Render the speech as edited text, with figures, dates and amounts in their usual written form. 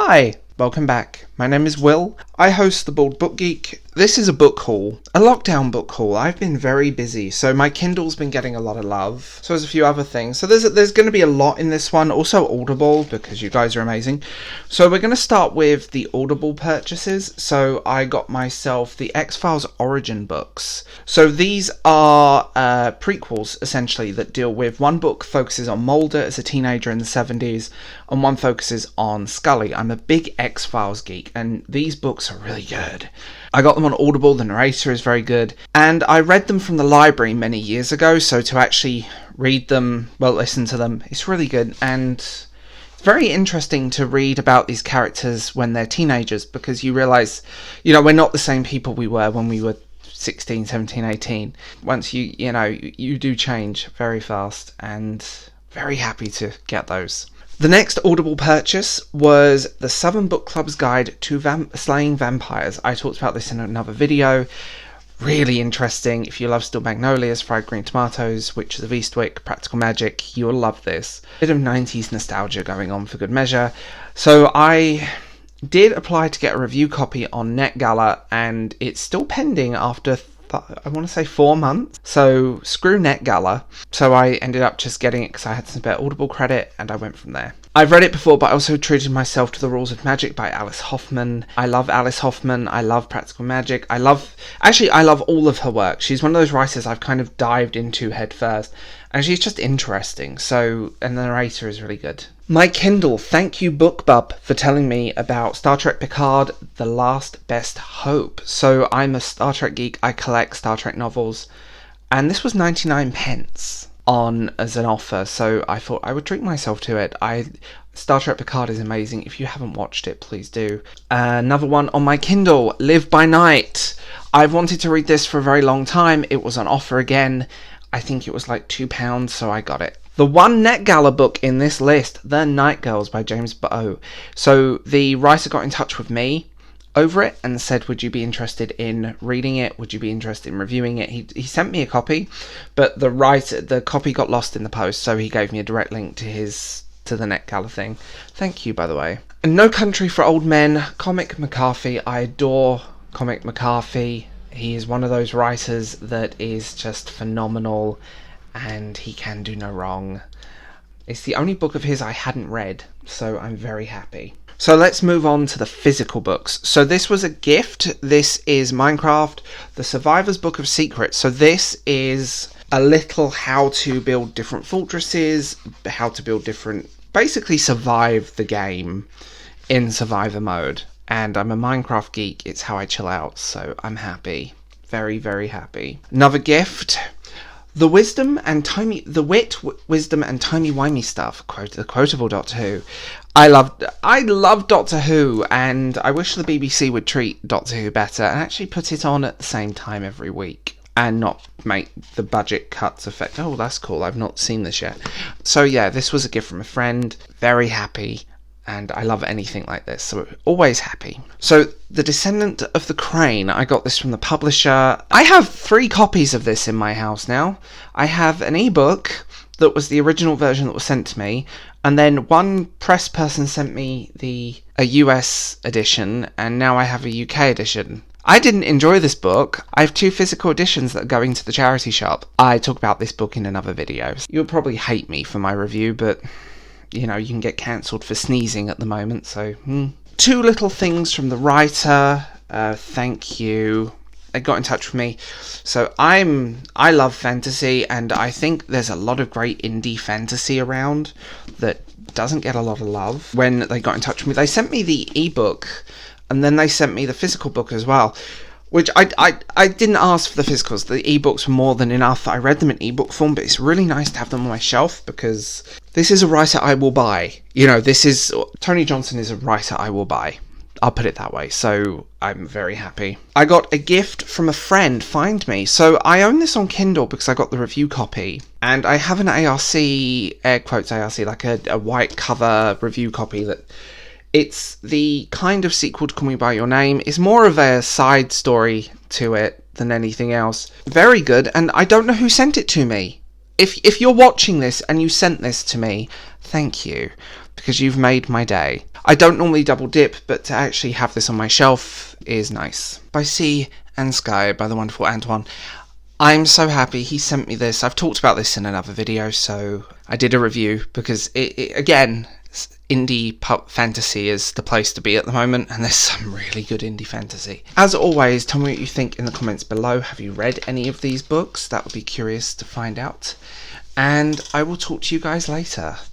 Hi, welcome back. My name is Will. I host the Bald Book Geek. This is a book haul, a lockdown book haul. I've been very busy, so my Kindle's been getting a lot of love. So there's a few other things. So there's going to be a lot in this one. Also Audible, because you guys are amazing. So we're going to start with the Audible purchases. So I got myself the X-Files Origin books. So these are prequels, essentially, that deal with one book focuses on Mulder as a teenager in the 70s, and one focuses on Scully. I'm a big X-Files geek, and these books are really good. I got them on Audible, the narrator is very good, and I read them from the library many years ago, so to actually read them, well, listen to them, it's really good, and it's very interesting to read about these characters when they're teenagers, because you realise, we're not the same people we were when we were 16, 17, 18. Once you do change very fast, and very happy to get those. The next Audible purchase was the Southern Book Club's Guide to Slaying Vampires. I talked about this in another video. Really interesting. If you love Steel Magnolias, Fried Green Tomatoes, Witches of Eastwick, Practical Magic, you'll love this. Bit of 90s nostalgia going on for good measure. So I did apply to get a review copy on NetGala, and it's still pending after I want to say 4 months, so screw NetGala. So I ended up just getting it because I had some spare Audible credit, and I went from there. I've read it before, but I also treated myself to The Rules of Magic by Alice Hoffman. I love Alice Hoffman. I love Practical Magic. I love all of her work. She's one of those writers I've kind of dived into head first, and she's just interesting. So, and the narrator is really good. My Kindle, thank you BookBub for telling me about Star Trek Picard, The Last Best Hope. So I'm a Star Trek geek, I collect Star Trek novels, and this was 99 pence as an offer, so I thought I would treat myself to it. Star Trek Picard is amazing. If you haven't watched it, please do. Another one on my Kindle, Live by Night. I've wanted to read this for a very long time. It was on offer again. I think it was like £2, so I got it. The one NetGala book in this list, The Night Girls by James Bow. So the writer got in touch with me over it and said, would you be interested in reading it? Would you be interested in reviewing it? He sent me a copy, but the copy got lost in the post, so he gave me a direct link to the NetGala thing. Thank you, by the way. And No Country for Old Men, Comic McCarthy. I adore Comic McCarthy. He is one of those writers that is just phenomenal, and he can do no wrong. It's the only book of his I hadn't read, so I'm very happy. So let's move on to the physical books. So this was a gift. This is Minecraft, The Survivor's Book of Secrets. So this is a little how to build different fortresses, how to build basically survive the game in survivor mode. And I'm a Minecraft geek. It's how I chill out, so I'm happy. Very, very happy. Another gift. The wit, wisdom, and timey-wimey stuff. The quotable Doctor Who. I love Doctor Who, and I wish the BBC would treat Doctor Who better and actually put it on at the same time every week and not make the budget cuts affect. Oh, that's cool. I've not seen this yet. So yeah, this was a gift from a friend. Very happy. And I love anything like this, so always happy. So, The Descendant of the Crane, I got this from the publisher. I have 3 copies of this in my house now. I have an ebook that was the original version that was sent to me, and then one press person sent me a US edition, and now I have a UK edition. I didn't enjoy this book. I have 2 physical editions that are going to the charity shop. I talk about this book in another video. You'll probably hate me for my review, but you can get cancelled for sneezing at the moment, so 2 little things from the writer. Thank you. They got in touch with me. So I love fantasy, and I think there's a lot of great indie fantasy around that doesn't get a lot of love. When they got in touch with me, they sent me the ebook, and then they sent me the physical book as well, which I didn't ask for the physicals. The ebooks were more than enough. I read them in ebook form, but it's really nice to have them on my shelf because this is a writer I will buy. Tony Johnson is a writer I will buy. I'll put it that way. So I'm very happy. I got a gift from a friend, Find Me. So I own this on Kindle because I got the review copy. And I have an ARC, air quotes ARC, like a white cover review copy that... It's the kind of sequel to Call Me By Your Name. It's more of a side story to it than anything else. Very good, and I don't know who sent it to me. If you're watching this and you sent this to me, thank you. because you've made my day. I don't normally double dip, but to actually have this on my shelf is nice. By Sea and Sky by the wonderful Antoine. I'm so happy he sent me this. I've talked about this in another video, so I did a review because again, indie pop fantasy is the place to be at the moment, and there's some really good indie fantasy. As always, tell me what you think in the comments below. Have you read any of these books? That would be curious to find out. And I will talk to you guys later.